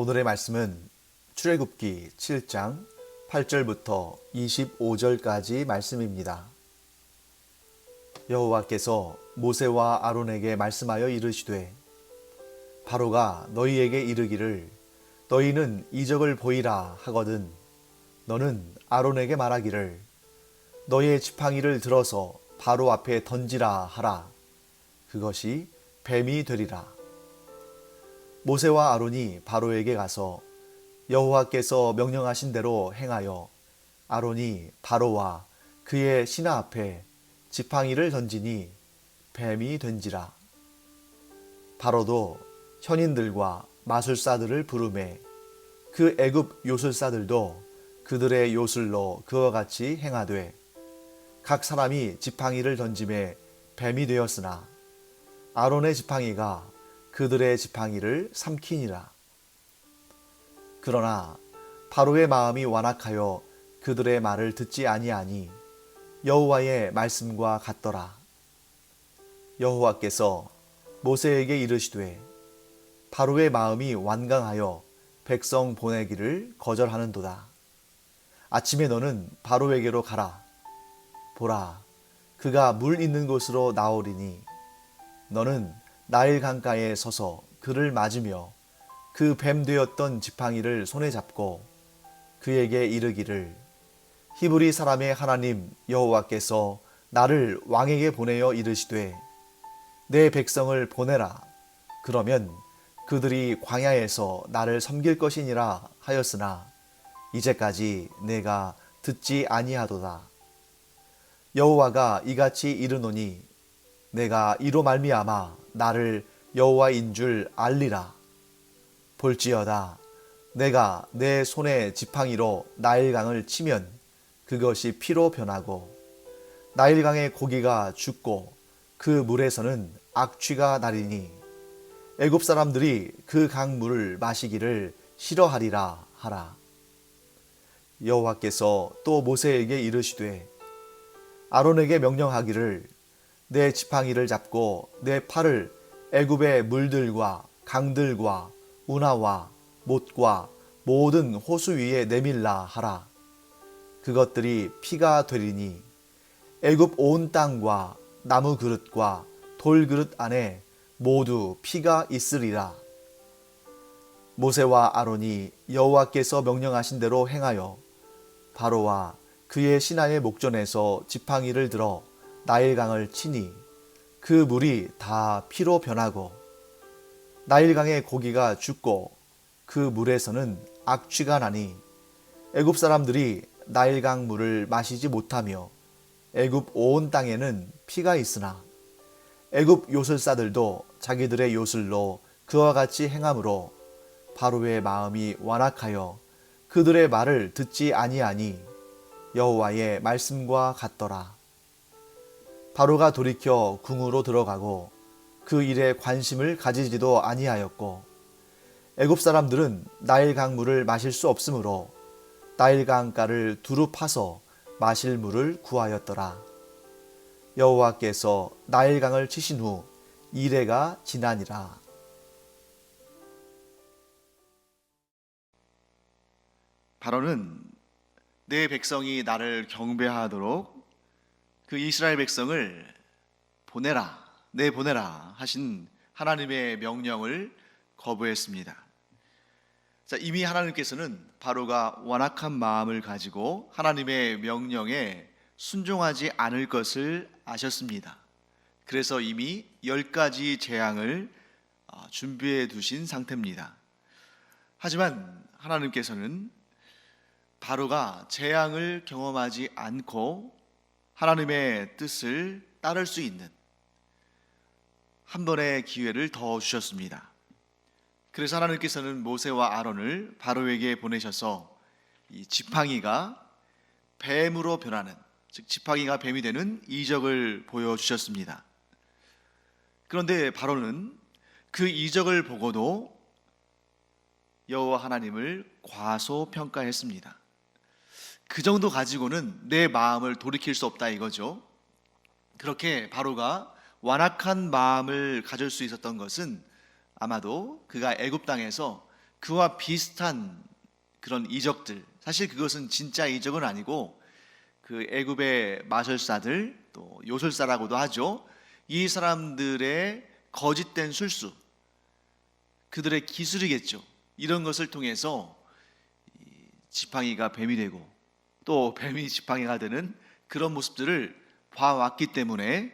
오늘의 말씀은 출애굽기 7장 8절부터 25절까지 말씀입니다. 여호와께서 모세와 아론에게 말씀하여 이르시되 바로가 너희에게 이르기를 너희는 이적을 보이라 하거든 너는 아론에게 말하기를 너희의 지팡이를 들어서 바로 앞에 던지라 하라. 그것이 뱀이 되리라. 모세와 아론이 바로에게 가서 여호와께서 명령하신 대로 행하여 아론이 바로와 그의 신하 앞에 지팡이를 던지니 뱀이 된지라. 바로도 현인들과 마술사들을 부르매 그 애굽 요술사들도 그들의 요술로 그와 같이 행하되 각 사람이 지팡이를 던짐에 뱀이 되었으나 아론의 지팡이가 그들의 지팡이를 삼키니라. 그러나 바로의 마음이 완악하여 그들의 말을 듣지 아니하니 여호와의 말씀과 같더라. 여호와께서 모세에게 이르시되 바로의 마음이 완강하여 백성 보내기를 거절하는도다. 아침에 너는 바로에게로 가라. 보라, 그가 물 있는 곳으로 나오리니 너는 나일 강가에 서서 그를 맞으며 그 뱀 되었던 지팡이를 손에 잡고 그에게 이르기를 히브리 사람의 하나님 여호와께서 나를 왕에게 보내어 이르시되 내 백성을 보내라. 그러면 그들이 광야에서 나를 섬길 것이니라 하였으나 이제까지 내가 듣지 아니하도다. 여호와가 이같이 이르노니 내가 이로 말미암아 나를 여호와인 줄 알리라. 볼지어다 내가 내 손에 지팡이로 나일강을 치면 그것이 피로 변하고 나일강의 고기가 죽고 그 물에서는 악취가 나리니 애굽 사람들이 그 강물을 마시기를 싫어하리라 하라. 여호와께서 또 모세에게 이르시되 아론에게 명령하기를 내 지팡이를 잡고 내 팔을 애굽의 물들과 강들과 운하와 못과 모든 호수 위에 내밀라 하라. 그것들이 피가 되리니 애굽 온 땅과 나무 그릇과 돌 그릇 안에 모두 피가 있으리라. 모세와 아론이 여호와께서 명령하신 대로 행하여 바로와 그의 신하의 목전에서 지팡이를 들어 나일강을 치니 그 물이 다 피로 변하고 나일강의 고기가 죽고 그 물에서는 악취가 나니 애굽 사람들이 나일강 물을 마시지 못하며 애굽 온 땅에는 피가 있으나 애굽 요술사들도 자기들의 요술로 그와 같이 행함으로 바로의 마음이 완악하여 그들의 말을 듣지 아니하니 여호와의 말씀과 같더라. 바로가 돌이켜 궁으로 들어가고 그 일에 관심을 가지지도 아니하였고 애굽 사람들은 나일강 물을 마실 수 없으므로 나일강가를 두루 파서 마실 물을 구하였더라. 여호와께서 나일강을 치신 후 이레가 지나니라. 바로는 내 백성이 나를 경배하도록 그 이스라엘 백성을 보내라, 내보내라 하신 하나님의 명령을 거부했습니다. 자, 이미 하나님께서는 바로가 완악한 마음을 가지고 하나님의 명령에 순종하지 않을 것을 아셨습니다. 그래서 이미 10가지 재앙을 준비해 두신 상태입니다. 하지만 하나님께서는 바로가 재앙을 경험하지 않고 하나님의 뜻을 따를 수 있는 한 번의 기회를 더 주셨습니다. 그래서 하나님께서는 모세와 아론을 바로에게 보내셔서 이 지팡이가 뱀으로 변하는, 즉 지팡이가 뱀이 되는 이적을 보여주셨습니다. 그런데 바로는 그 이적을 보고도 여호와 하나님을 과소평가했습니다. 그 정도 가지고는 내 마음을 돌이킬 수 없다 이거죠. 그렇게 바로가 완악한 마음을 가질 수 있었던 것은 아마도 그가 애굽 땅에서 그와 비슷한 그런 이적들, 사실 그것은 진짜 이적은 아니고 그 애굽의 마술사들, 또 요술사라고도 하죠. 이 사람들의 거짓된 술수, 그들의 기술이겠죠. 이런 것을 통해서 지팡이가 뱀이 되고 또 뱀이 지팡이가 되는 그런 모습들을 봐왔기 때문에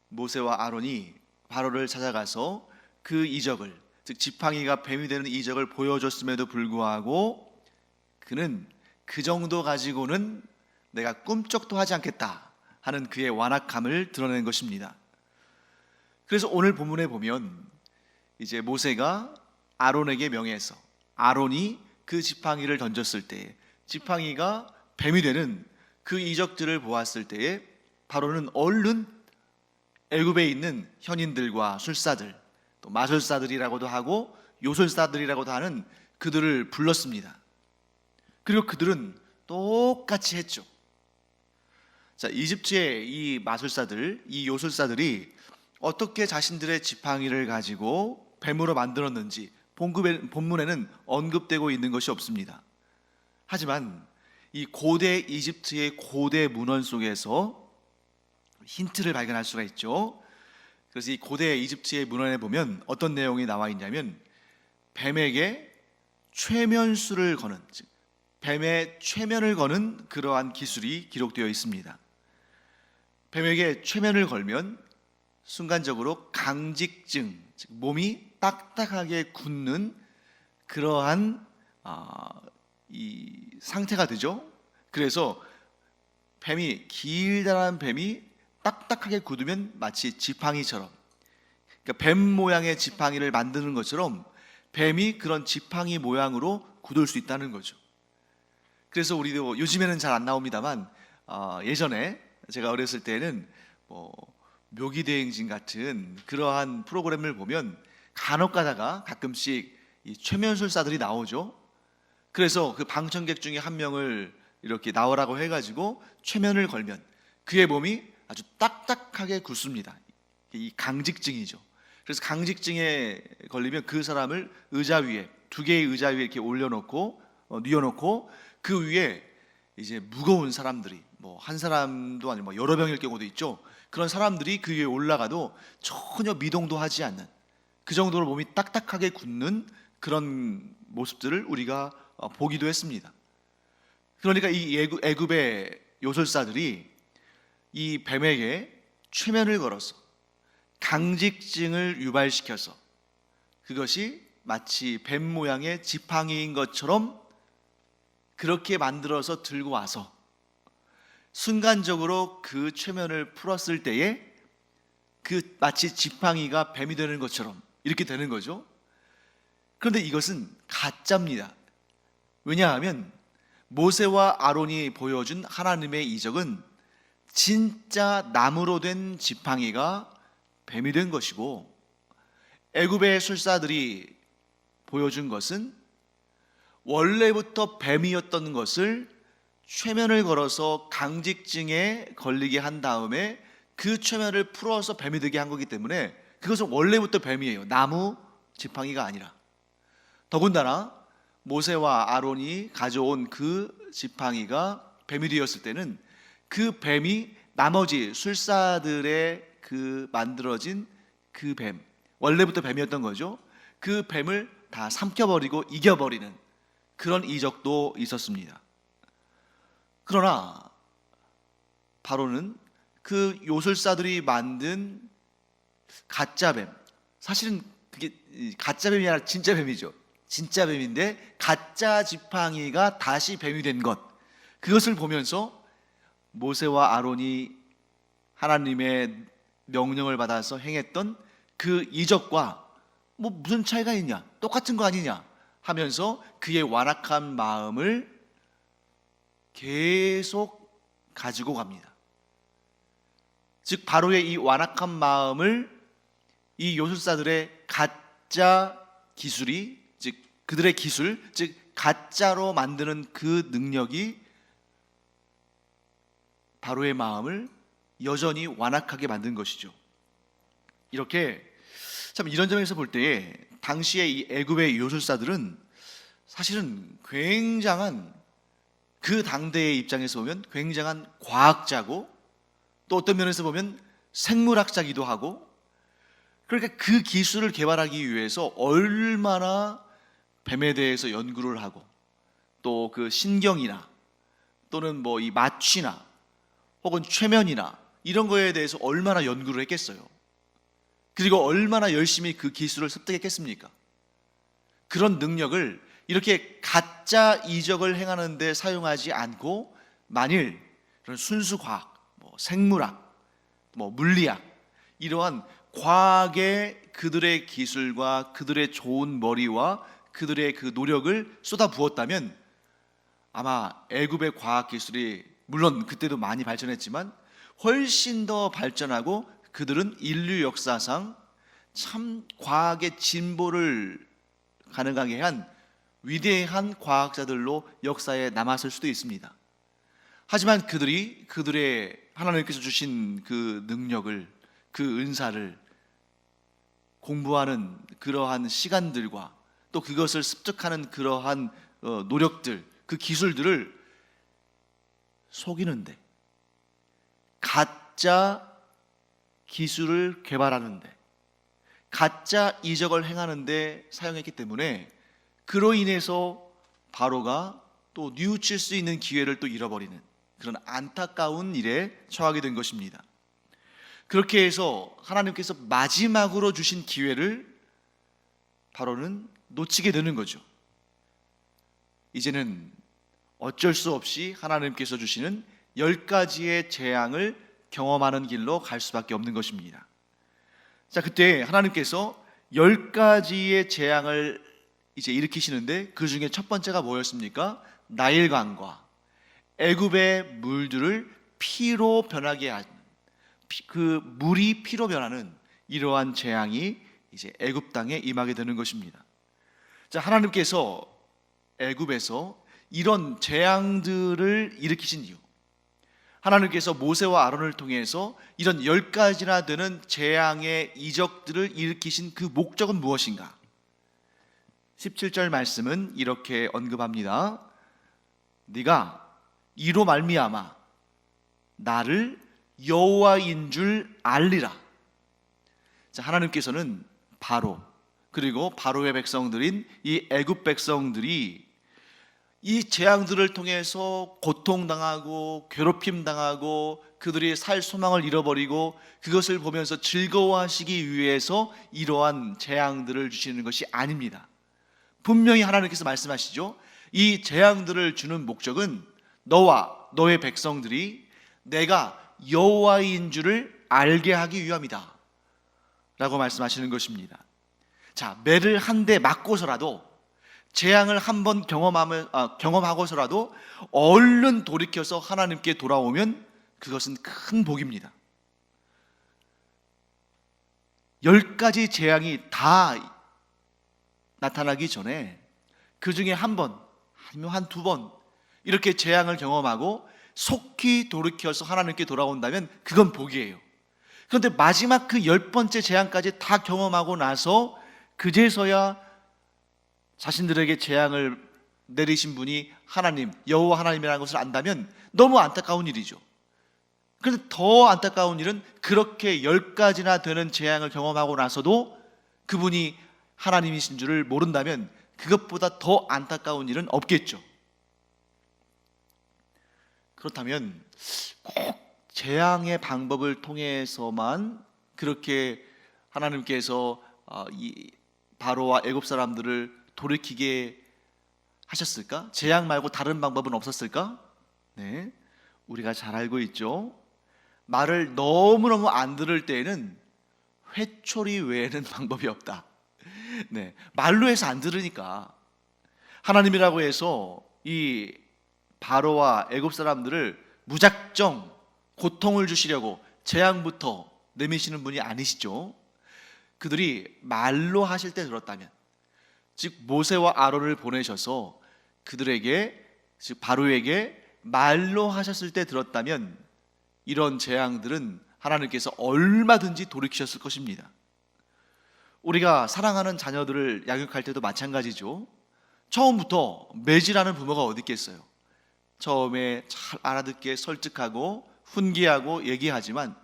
모세와 아론이 바로를 찾아가서 그 이적을, 즉 지팡이가 뱀이 되는 이적을 보여줬음에도 불구하고 그는 그 정도 가지고는 내가 꿈쩍도 하지 않겠다 하는 그의 완악함을 드러낸 것입니다. 그래서 오늘 본문에 보면 이제 모세가 아론에게 명해서 아론이 그 지팡이를 던졌을 때 지팡이가 뱀이 되는 그 이적들을 보았을 때에 바로는 얼른 애굽에 있는 현인들과 술사들, 또 마술사들이라고도 하고 요술사들이라고도 하는 그들을 불렀습니다. 그리고 그들은 똑같이 했죠. 자, 이집트의 이 마술사들, 이 요술사들이 어떻게 자신들의 지팡이를 가지고 뱀으로 만들었는지 본문에는 언급되고 있는 것이 없습니다. 하지만 이 고대 이집트의 고대 문헌 속에서 힌트를 발견할 수가 있죠. 그래서 이 고대 이집트의 문헌에 보면 어떤 내용이 나와 있냐면 뱀에게 최면수를 거는, 즉 뱀의 최면을 거는 그러한 기술이 기록되어 있습니다. 뱀에게 최면을 걸면 순간적으로 강직증, 즉 몸이 딱딱하게 굳는 그러한 이 상태가 되죠. 그래서 뱀이, 길다란 뱀이 딱딱하게 굳으면 마치 지팡이처럼, 그러니까 뱀 모양의 지팡이를 만드는 것처럼 뱀이 그런 지팡이 모양으로 굳을 수 있다는 거죠. 그래서 우리도 요즘에는 잘 안 나옵니다만 예전에 제가 어렸을 때는 묘기대행진 같은 그러한 프로그램을 보면 간혹 가다가 가끔씩 이 최면술사들이 나오죠. 그래서 그 방청객 중에 한 명을 이렇게 나오라고 해가지고 최면을 걸면 그의 몸이 아주 딱딱하게 굳습니다. 이 강직증이죠. 그래서 강직증에 걸리면 그 사람을 의자 위에, 두 개의 의자 위에 이렇게 올려놓고 뉘어놓고 그 위에 이제 무거운 사람들이 한 사람도 아니고 여러 명일 경우도 있죠. 그런 사람들이 그 위에 올라가도 전혀 미동도 하지 않는, 그 정도로 몸이 딱딱하게 굳는 그런 모습들을 우리가 보기도 했습니다. 그러니까 이 애굽의 요술사들이 이 뱀에게 최면을 걸어서 강직증을 유발시켜서 그것이 마치 뱀 모양의 지팡이인 것처럼 그렇게 만들어서 들고 와서 순간적으로 그 최면을 풀었을 때에 그 마치 지팡이가 뱀이 되는 것처럼 이렇게 되는 거죠. 그런데 이것은 가짜입니다. 왜냐하면 모세와 아론이 보여준 하나님의 이적은 진짜 나무로 된 지팡이가 뱀이 된 것이고, 애굽의 술사들이 보여준 것은 원래부터 뱀이었던 것을 최면을 걸어서 강직증에 걸리게 한 다음에 그 최면을 풀어서 뱀이 되게 한 거기 때문에 그것은 원래부터 뱀이에요. 나무 지팡이가 아니라. 더군다나 모세와 아론이 가져온 그 지팡이가 뱀이 되었을 때는 그 뱀이 나머지 술사들의 그 만들어진 그 뱀, 원래부터 뱀이었던 거죠. 그 뱀을 다 삼켜버리고 이겨버리는 그런 이적도 있었습니다. 그러나 바로는 그 요술사들이 만든 가짜 뱀, 사실은 그게 가짜 뱀이 아니라 진짜 뱀이죠. 진짜 뱀인데 가짜 지팡이가 다시 뱀이 된 것, 그것을 보면서 모세와 아론이 하나님의 명령을 받아서 행했던 그 이적과 무슨 차이가 있냐, 똑같은 거 아니냐 하면서 그의 완악한 마음을 계속 가지고 갑니다. 즉 바로의 이 완악한 마음을 이 요술사들의 가짜 기술이, 즉 그들의 기술, 즉 가짜로 만드는 그 능력이 바로의 마음을 여전히 완악하게 만든 것이죠. 이렇게 참 이런 점에서 볼 때에 당시에 이 애굽의 요술사들은 사실은 굉장한, 그 당대의 입장에서 보면 굉장한 과학자고, 또 어떤 면에서 보면 생물학자기도 하고, 그러니까 그 기술을 개발하기 위해서 얼마나 뱀에 대해서 연구를 하고, 또 그 신경이나 또는 뭐 이 마취나 혹은 최면이나 이런 거에 대해서 얼마나 연구를 했겠어요. 그리고 얼마나 열심히 그 기술을 습득했겠습니까? 그런 능력을 이렇게 가짜 이적을 행하는 데 사용하지 않고, 만일 그런 순수 과학, 뭐 생물학, 뭐 물리학, 이러한 과학에 그들의 기술과 그들의 좋은 머리와 그들의 그 노력을 쏟아 부었다면, 아마 애굽의 과학 기술이 물론 그때도 많이 발전했지만 훨씬 더 발전하고, 그들은 인류 역사상 참 과학의 진보를 가능하게 한 위대한 과학자들로 역사에 남았을 수도 있습니다. 하지만 그들이 그들의 하나님께서 주신 그 능력을, 그 은사를 공부하는 그러한 시간들과 또 그것을 습득하는 그러한 노력들, 그 기술들을 속이는데, 가짜 기술을 개발하는데, 가짜 이적을 행하는데 사용했기 때문에, 그로 인해서 바로가 또 뉘우칠 수 있는 기회를 또 잃어버리는 그런 안타까운 일에 처하게 된 것입니다. 그렇게 해서 하나님께서 마지막으로 주신 기회를 바로는 놓치게 되는 거죠. 이제는 어쩔 수 없이 하나님께서 주시는 10가지의 재앙을 경험하는 길로 갈 수밖에 없는 것입니다. 자, 그때 하나님께서 10가지의 재앙을 이제 일으키시는데, 그 중에 첫 번째가 뭐였습니까? 나일강과 애굽의 물들을 피로 변하게 하는, 그 물이 피로 변하는 이러한 재앙이 이제 애굽 땅에 임하게 되는 것입니다. 자, 하나님께서 애굽에서 이런 재앙들을 일으키신 이유, 하나님께서 모세와 아론을 통해서 이런 10가지나 되는 재앙의 이적들을 일으키신 그 목적은 무엇인가? 17절 말씀은 이렇게 언급합니다. 네가 이로 말미암아 나를 여호와인 줄 알리라. 자, 하나님께서는 바로, 그리고 바로의 백성들인 이 애굽 백성들이 이 재앙들을 통해서 고통당하고 괴롭힘당하고 그들이 살 소망을 잃어버리고 그것을 보면서 즐거워하시기 위해서 이러한 재앙들을 주시는 것이 아닙니다. 분명히 하나님께서 말씀하시죠. 이 재앙들을 주는 목적은 너와 너의 백성들이 내가 여호와인 줄을 알게 하기 위함이다 라고 말씀하시는 것입니다. 자, 매를 한 대 맞고서라도, 재앙을 한번 경험하고서라도 얼른 돌이켜서 하나님께 돌아오면 그것은 큰 복입니다. 10가지 재앙이 다 나타나기 전에 그 중에 한 번, 아니면 한 두 번 이렇게 재앙을 경험하고 속히 돌이켜서 하나님께 돌아온다면 그건 복이에요. 그런데 마지막 그 10번째 재앙까지 다 경험하고 나서 그제서야 자신들에게 재앙을 내리신 분이 하나님, 여호와 하나님이라는 것을 안다면 너무 안타까운 일이죠. 그런데 더 안타까운 일은 그렇게 10가지나 되는 재앙을 경험하고 나서도 그분이 하나님이신 줄을 모른다면 그것보다 더 안타까운 일은 없겠죠. 그렇다면 꼭 재앙의 방법을 통해서만 그렇게 하나님께서 이 바로와 애굽 사람들을 돌이키게 하셨을까? 재앙 말고 다른 방법은 없었을까? 네, 우리가 잘 알고 있죠. 말을 너무너무 안 들을 때에는 회초리 외에는 방법이 없다. 네, 말로 해서 안 들으니까 하나님이라고 해서 이 바로와 애굽 사람들을 무작정 고통을 주시려고 재앙부터 내미시는 분이 아니시죠. 그들이 말로 하실 때 들었다면, 즉 모세와 아론을 보내셔서 그들에게, 즉 바로에게 말로 하셨을 때 들었다면 이런 재앙들은 하나님께서 얼마든지 돌이키셨을 것입니다. 우리가 사랑하는 자녀들을 양육할 때도 마찬가지죠. 처음부터 매질하는 부모가 어디 있겠어요. 처음에 잘 알아듣게 설득하고 훈계하고 얘기하지만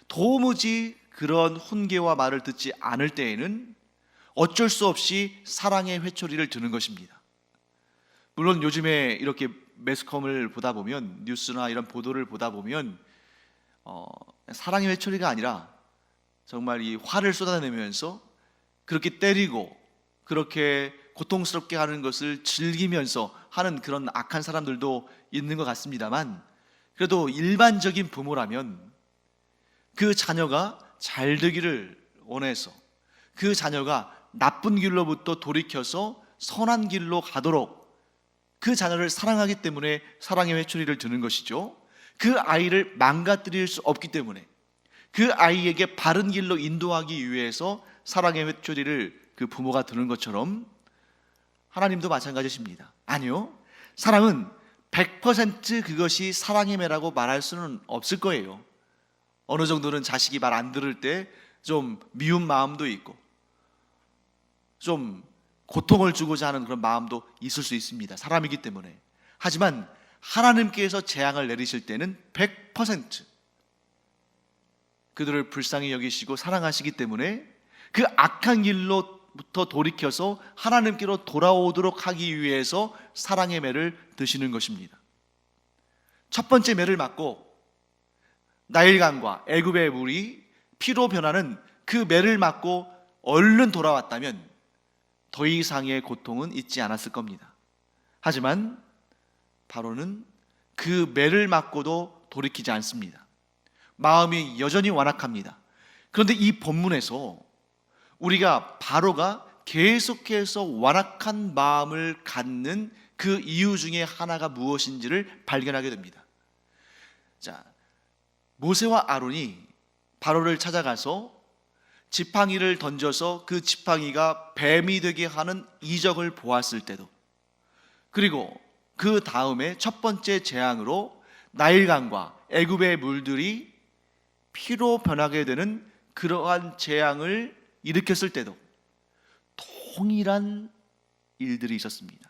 도무지 그런 훈계와 말을 듣지 않을 때에는 어쩔 수 없이 사랑의 회초리를 드는 것입니다. 물론 요즘에 이렇게 매스컴을 보다 보면, 뉴스나 이런 보도를 보다 보면 사랑의 회초리가 아니라 정말 이 화를 쏟아내면서 그렇게 때리고 그렇게 고통스럽게 하는 것을 즐기면서 하는 그런 악한 사람들도 있는 것 같습니다만, 그래도 일반적인 부모라면 그 자녀가 잘 되기를 원해서 그 자녀가 나쁜 길로부터 돌이켜서 선한 길로 가도록 그 자녀를 사랑하기 때문에 사랑의 회초리를 드는 것이죠. 그 아이를 망가뜨릴 수 없기 때문에 그 아이에게 바른 길로 인도하기 위해서 사랑의 회초리를 그 부모가 드는 것처럼 하나님도 마찬가지십니다. 아니요, 사랑은 100% 그것이 사랑의 매라고 말할 수는 없을 거예요. 어느 정도는 자식이 말 안 들을 때 좀 미운 마음도 있고 좀 고통을 주고자 하는 그런 마음도 있을 수 있습니다. 사람이기 때문에. 하지만 하나님께서 재앙을 내리실 때는 100% 그들을 불쌍히 여기시고 사랑하시기 때문에 그 악한 길로부터 돌이켜서 하나님께로 돌아오도록 하기 위해서 사랑의 매를 드시는 것입니다. 첫 번째 매를 맞고 나일강과 애굽의 물이 피로 변하는 그 매를 맞고 얼른 돌아왔다면 더 이상의 고통은 있지 않았을 겁니다. 하지만 바로는 그 매를 맞고도 돌이키지 않습니다. 마음이 여전히 완악합니다. 그런데 이 본문에서 우리가 바로가 계속해서 완악한 마음을 갖는 그 이유 중에 하나가 무엇인지를 발견하게 됩니다. 자, 모세와 아론이 바로를 찾아가서 지팡이를 던져서 그 지팡이가 뱀이 되게 하는 이적을 보았을 때도, 그리고 그 다음에 첫 번째 재앙으로 나일강과 애굽의 물들이 피로 변하게 되는 그러한 재앙을 일으켰을 때도 동일한 일들이 있었습니다.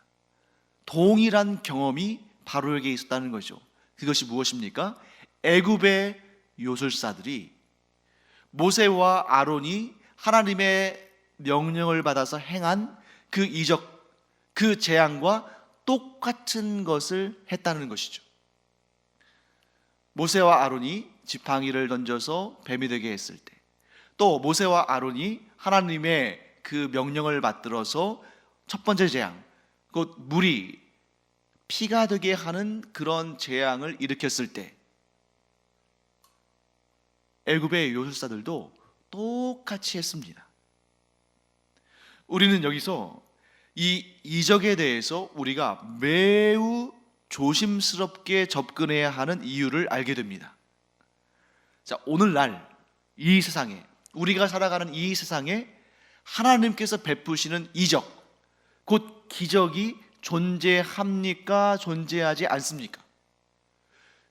동일한 경험이 바로에게 있었다는 거죠. 그것이 무엇입니까? 애굽의 요술사들이 모세와 아론이 하나님의 명령을 받아서 행한 그 이적, 그 재앙과 똑같은 것을 했다는 것이죠. 모세와 아론이 지팡이를 던져서 뱀이 되게 했을 때, 또 모세와 아론이 하나님의 그 명령을 받들어서 첫 번째 재앙, 곧 물이 피가 되게 하는 그런 재앙을 일으켰을 때 애굽의 요술사들도 똑같이 했습니다. 우리는 여기서 이 이적에 대해서 우리가 매우 조심스럽게 접근해야 하는 이유를 알게 됩니다. 자, 오늘날 이 세상에, 우리가 살아가는 이 세상에 하나님께서 베푸시는 이적, 곧 기적이 존재합니까? 존재하지 않습니까?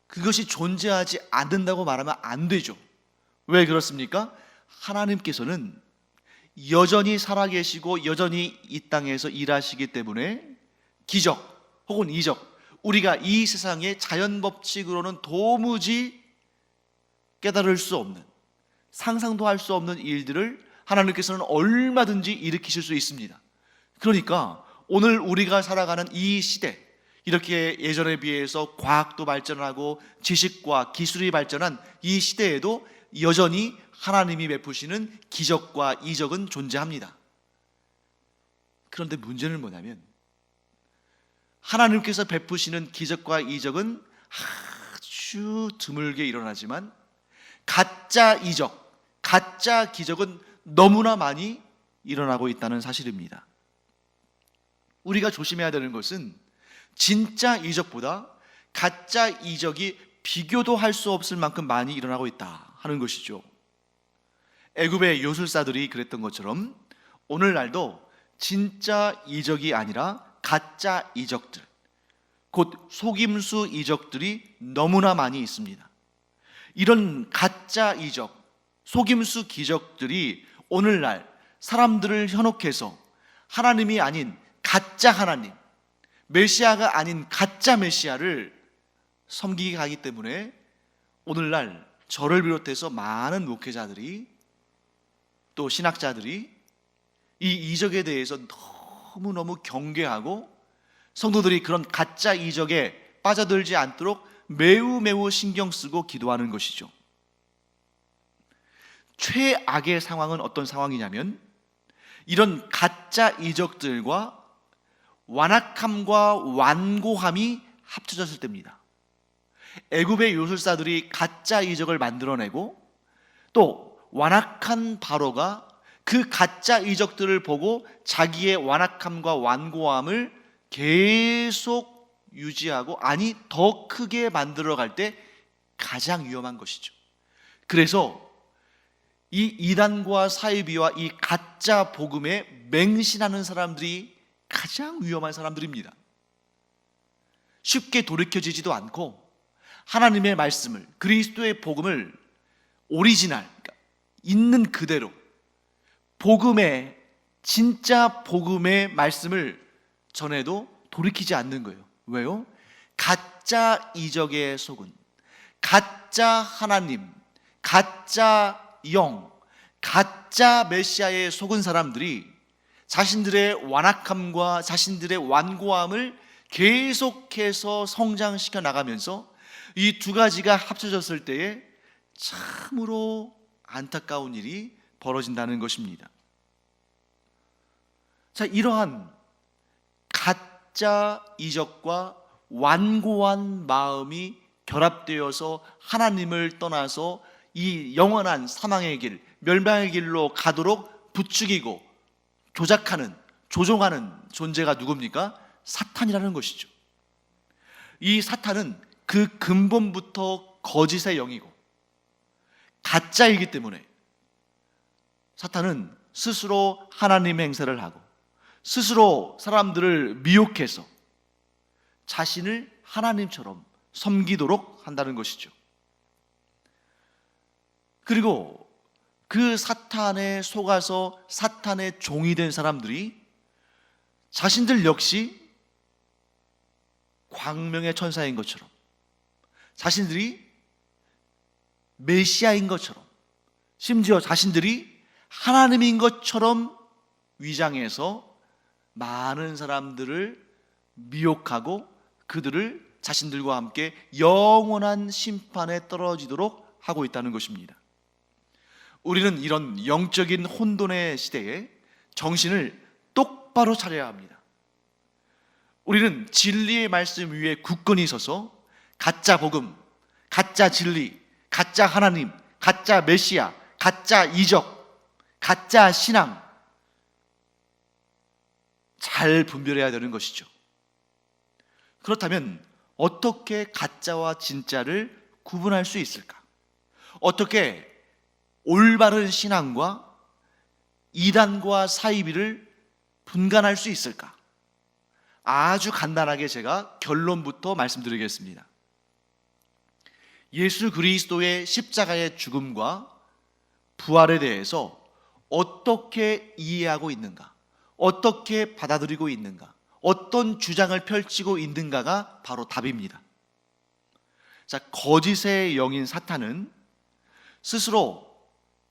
그것이 존재하지 않는다고 말하면 안 되죠. 왜 그렇습니까? 하나님께서는 여전히 살아계시고 여전히 이 땅에서 일하시기 때문에 기적 혹은 이적, 우리가 이 세상의 자연 법칙으로는 도무지 깨달을 수 없는, 상상도 할 수 없는 일들을 하나님께서는 얼마든지 일으키실 수 있습니다. 그러니까 오늘 우리가 살아가는 이 시대, 이렇게 예전에 비해서 과학도 발전하고 지식과 기술이 발전한 이 시대에도 여전히 하나님이 베푸시는 기적과 이적은 존재합니다. 그런데 문제는 뭐냐면 하나님께서 베푸시는 기적과 이적은 아주 드물게 일어나지만 가짜 이적, 가짜 기적은 너무나 많이 일어나고 있다는 사실입니다. 우리가 조심해야 되는 것은 진짜 이적보다 가짜 이적이 비교도 할 수 없을 만큼 많이 일어나고 있다 하는 것이죠. 애굽의 요술사들이 그랬던 것처럼 오늘날도 진짜 이적이 아니라 가짜 이적들, 곧 속임수 이적들이 너무나 많이 있습니다. 이런 가짜 이적, 속임수 기적들이 오늘날 사람들을 현혹해서 하나님이 아닌 가짜 하나님, 메시아가 아닌 가짜 메시아를 섬기게 가기 때문에 오늘날 저를 비롯해서 많은 목회자들이 또 신학자들이 이 이적에 대해서 너무너무 경계하고 성도들이 그런 가짜 이적에 빠져들지 않도록 매우 신경 쓰고 기도하는 것이죠. 최악의 상황은 어떤 상황이냐면 이런 가짜 이적들과 완악함과 완고함이 합쳐졌을 때입니다. 애굽의 요술사들이 가짜 이적을 만들어내고 또 완악한 바로가 그 가짜 이적들을 보고 자기의 완악함과 완고함을 계속 유지하고 아니 더 크게 만들어갈 때 가장 위험한 것이죠. 그래서 이 이단과 사이비와 이 가짜 복음에 맹신하는 사람들이 가장 위험한 사람들입니다. 쉽게 돌이켜지지도 않고 하나님의 말씀을, 그리스도의 복음을 오리지널, 그러니까 있는 그대로 복음의, 진짜 복음의 말씀을 전해도 돌이키지 않는 거예요. 왜요? 가짜 이적에 속은, 가짜 하나님, 가짜 영, 가짜 메시아에 속은 사람들이 자신들의 완악함과 자신들의 완고함을 계속해서 성장시켜 나가면서 이 두 가지가 합쳐졌을 때에 참으로 안타까운 일이 벌어진다는 것입니다. 자, 이러한 가짜 이적과 완고한 마음이 결합되어서 하나님을 떠나서 이 영원한 사망의 길, 멸망의 길로 가도록 부추기고 조작하는, 조종하는 존재가 누굽니까? 사탄이라는 것이죠. 이 사탄은 그 근본부터 거짓의 영이고 가짜이기 때문에 사탄은 스스로 하나님의 행세를 하고 스스로 사람들을 미혹해서 자신을 하나님처럼 섬기도록 한다는 것이죠. 그리고 그 사탄에 속아서 사탄의 종이 된 사람들이 자신들 역시 광명의 천사인 것처럼, 자신들이 메시아인 것처럼, 심지어 자신들이 하나님인 것처럼 위장해서 많은 사람들을 미혹하고 그들을 자신들과 함께 영원한 심판에 떨어지도록 하고 있다는 것입니다. 우리는 이런 영적인 혼돈의 시대에 정신을 똑바로 차려야 합니다. 우리는 진리의 말씀 위에 굳건히 서서 가짜 복음, 가짜 진리, 가짜 하나님, 가짜 메시아, 가짜 이적, 가짜 신앙 잘 분별해야 되는 것이죠. 그렇다면 어떻게 가짜와 진짜를 구분할 수 있을까? 어떻게 올바른 신앙과 이단과 사이비를 분간할 수 있을까? 아주 간단하게 제가 결론부터 말씀드리겠습니다. 예수 그리스도의 십자가의 죽음과 부활에 대해서 어떻게 이해하고 있는가? 어떻게 받아들이고 있는가? 어떤 주장을 펼치고 있는가가 바로 답입니다. 자, 거짓의 영인 사탄은 스스로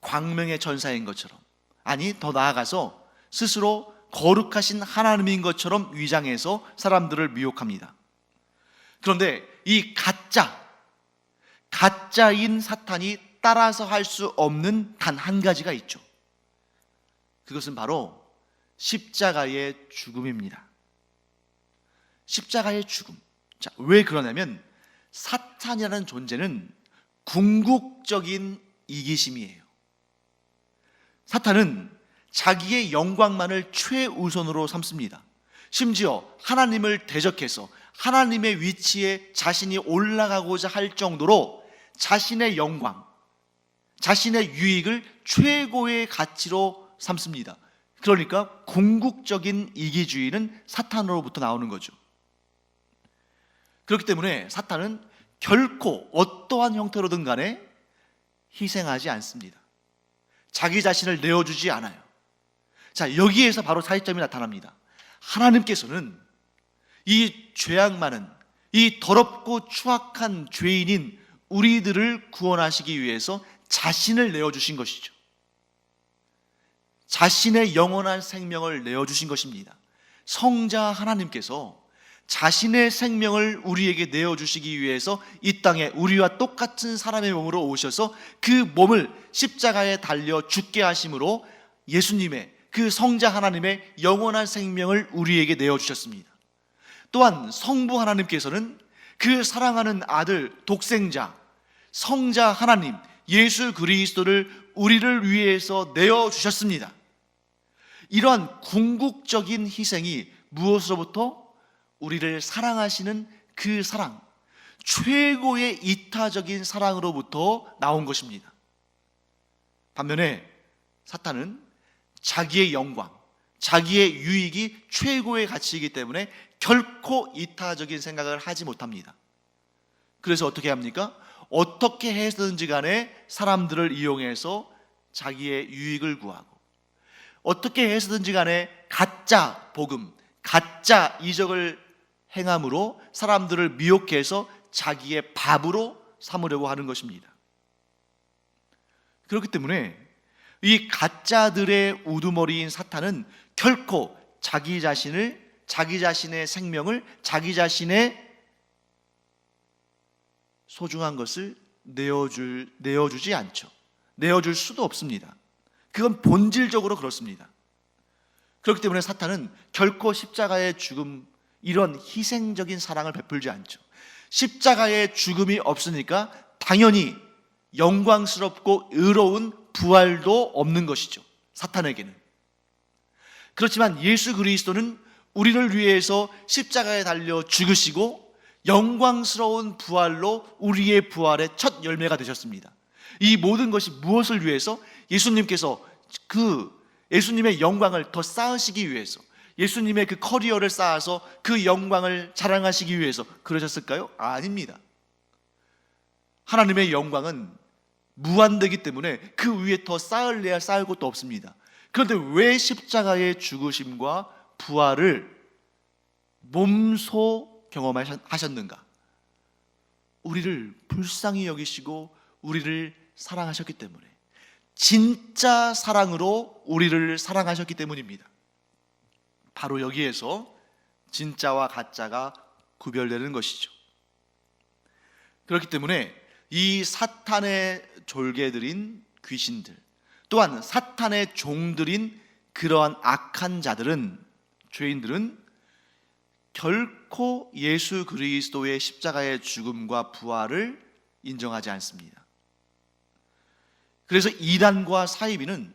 광명의 천사인 것처럼, 아니 더 나아가서 스스로 거룩하신 하나님인 것처럼 위장해서 사람들을 미혹합니다. 그런데 이 가짜인 사탄이 따라서 할 수 없는 단 한 가지가 있죠. 그것은 바로 십자가의 죽음입니다. 십자가의 죽음. 자, 왜 그러냐면 사탄이라는 존재는 궁극적인 이기심이에요. 사탄은 자기의 영광만을 최우선으로 삼습니다. 심지어 하나님을 대적해서 하나님의 위치에 자신이 올라가고자 할 정도로 자신의 영광, 자신의 유익을 최고의 가치로 삼습니다. 그러니까 궁극적인 이기주의는 사탄으로부터 나오는 거죠. 그렇기 때문에 사탄은 결코 어떠한 형태로든 간에 희생하지 않습니다. 자기 자신을 내어주지 않아요. 자, 여기에서 바로 차이점이 나타납니다. 하나님께서는 이 죄악 많은, 이 더럽고 추악한 죄인인 우리들을 구원하시기 위해서 자신을 내어주신 것이죠. 자신의 영원한 생명을 내어주신 것입니다. 성자 하나님께서 자신의 생명을 우리에게 내어주시기 위해서 이 땅에 우리와 똑같은 사람의 몸으로 오셔서 그 몸을 십자가에 달려 죽게 하심으로 예수님의, 그 성자 하나님의 영원한 생명을 우리에게 내어주셨습니다. 또한 성부 하나님께서는 그 사랑하는 아들 독생자 성자 하나님 예수 그리스도를 우리를 위해서 내어주셨습니다. 이러한 궁극적인 희생이 무엇으로부터? 우리를 사랑하시는 그 사랑, 최고의 이타적인 사랑으로부터 나온 것입니다. 반면에 사탄은 자기의 영광, 자기의 유익이 최고의 가치이기 때문에 결코 이타적인 생각을 하지 못합니다. 그래서 어떻게 합니까? 어떻게 해서든지 간에 사람들을 이용해서 자기의 유익을 구하고, 어떻게 해서든지 간에 가짜 복음, 가짜 이적을 행함으로 사람들을 미혹해서 자기의 밥으로 삼으려고 하는 것입니다. 그렇기 때문에 이 가짜들의 우두머리인 사탄은 결코 자기 자신을, 자기 자신의 생명을, 자기 자신의 소중한 것을 내어주지 않죠. 내어줄 수도 없습니다. 그건 본질적으로 그렇습니다. 그렇기 때문에 사탄은 결코 십자가의 죽음, 이런 희생적인 사랑을 베풀지 않죠. 십자가의 죽음이 없으니까 당연히 영광스럽고 의로운 부활도 없는 것이죠, 사탄에게는. 그렇지만 예수 그리스도는 우리를 위해서 십자가에 달려 죽으시고 영광스러운 부활로 우리의 부활의 첫 열매가 되셨습니다. 이 모든 것이 무엇을 위해서? 예수님께서 예수님의 영광을 더 쌓으시기 위해서, 예수님의 그 커리어를 쌓아서 그 영광을 자랑하시기 위해서 그러셨을까요? 아닙니다. 하나님의 영광은 무한되기 때문에 그 위에 더 쌓을래야 쌓을 것도 없습니다. 그런데 왜 십자가의 죽으심과 부활을 몸소 경험하셨는가? 우리를 불쌍히 여기시고 우리를 사랑하셨기 때문에, 진짜 사랑으로 우리를 사랑하셨기 때문입니다. 바로 여기에서 진짜와 가짜가 구별되는 것이죠. 그렇기 때문에 이 사탄의 졸개들인 귀신들, 또한 사탄의 종들인 그러한 악한 자들은, 죄인들은 결코 예수 그리스도의 십자가의 죽음과 부활을 인정하지 않습니다. 그래서 이단과 사이비는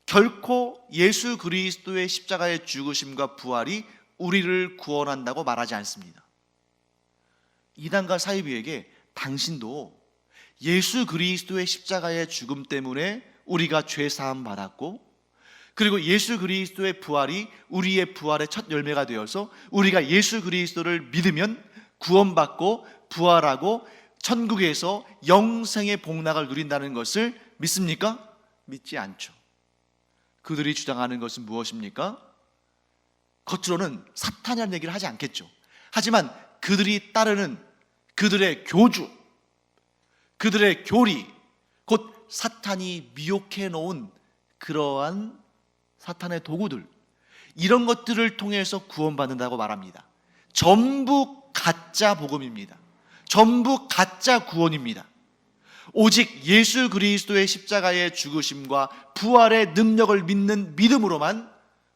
결코 예수 그리스도의 십자가의 죽으심과 부활이 우리를 구원한다고 말하지 않습니다. 이단과 사이비에게 당신도 예수 그리스도의 십자가의 죽음 때문에 우리가 죄 사함 받았고, 그리고 예수 그리스도의 부활이 우리의 부활의 첫 열매가 되어서 우리가 예수 그리스도를 믿으면 구원받고 부활하고 천국에서 영생의 복락을 누린다는 것을 믿습니까? 믿지 않죠. 그들이 주장하는 것은 무엇입니까? 겉으로는 사탄이라는 얘기를 하지 않겠죠. 하지만 그들이 따르는 그들의 교주, 그들의 교리, 곧 사탄이 미혹해 놓은 그러한 사탄의 도구들, 이런 것들을 통해서 구원받는다고 말합니다. 전부 가짜 복음입니다. 전부 가짜 구원입니다. 오직 예수 그리스도의 십자가의 죽으심과 부활의 능력을 믿는 믿음으로만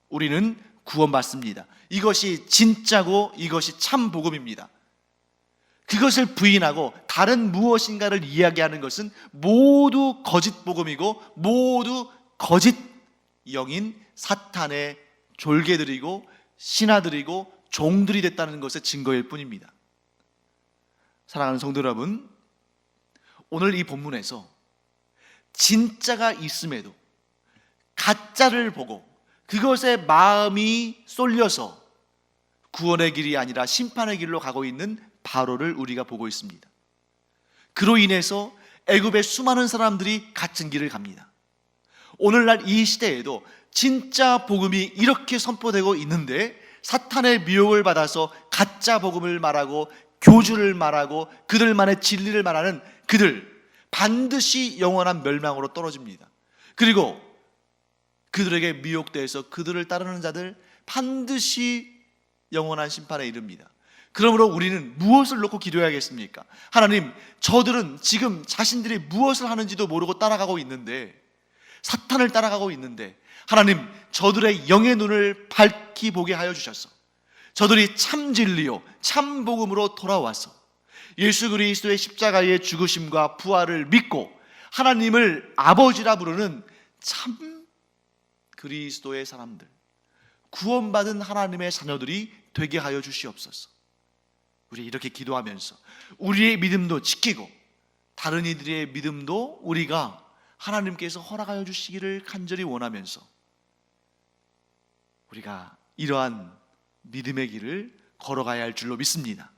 우리는 구원받습니다. 이것이 진짜고 이것이 참 복음입니다. 그것을 부인하고 다른 무엇인가를 이야기하는 것은 모두 거짓 복음이고 모두 거짓 영인 사탄의 졸개들이고 신하들이고 종들이 됐다는 것의 증거일 뿐입니다. 사랑하는 성도 여러분, 오늘 이 본문에서 진짜가 있음에도 가짜를 보고 그것에 마음이 쏠려서 구원의 길이 아니라 심판의 길로 가고 있는 바로를 우리가 보고 있습니다. 그로 인해서 애굽의 수많은 사람들이 같은 길을 갑니다. 오늘날 이 시대에도 진짜 복음이 이렇게 선포되고 있는데 사탄의 미혹을 받아서 가짜 복음을 말하고 교주를 말하고 그들만의 진리를 말하는 그들, 반드시 영원한 멸망으로 떨어집니다. 그리고 그들에게 미혹돼서 그들을 따르는 자들 반드시 영원한 심판에 이릅니다. 그러므로 우리는 무엇을 놓고 기도해야겠습니까? 하나님, 저들은 지금 자신들이 무엇을 하는지도 모르고 따라가고 있는데, 사탄을 따라가고 있는데, 하나님, 저들의 영의 눈을 밝히 보게 하여 주셔서 저들이 참 진리요 참 복음으로 돌아와서 예수 그리스도의 십자가의 죽으심과 부활을 믿고 하나님을 아버지라 부르는 참 그리스도의 사람들, 구원받은 하나님의 자녀들이 되게 하여 주시옵소서. 우리 이렇게 기도하면서 우리의 믿음도 지키고 다른 이들의 믿음도 우리가 하나님께서 허락하여 주시기를 간절히 원하면서 우리가 이러한 믿음의 길을 걸어가야 할 줄로 믿습니다.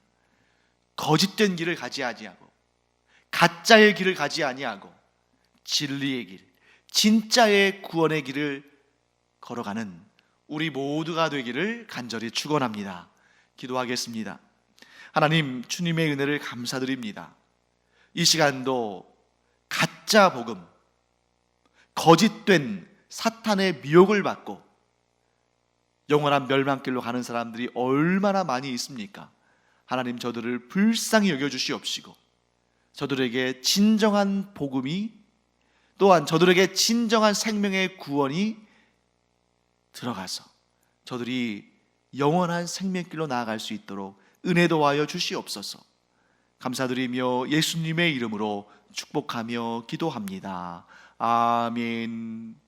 거짓된 길을 가지 아니하고 가짜의 길을 가지 아니하고 진리의 길, 진짜의 구원의 길을 걸어가는 우리 모두가 되기를 간절히 축원합니다. 기도하겠습니다. 하나님, 주님의 은혜를 감사드립니다. 이 시간도 가짜 복음, 거짓된 사탄의 미혹을 받고 영원한 멸망길로 가는 사람들이 얼마나 많이 있습니까? 하나님, 저들을 불쌍히 여겨주시옵시고 저들에게 진정한 복음이, 또한 저들에게 진정한 생명의 구원이 들어가서 저들이 영원한 생명길로 나아갈 수 있도록 은혜 도와여 주시옵소서. 감사드리며 예수님의 이름으로 축복하며 기도합니다. 아멘.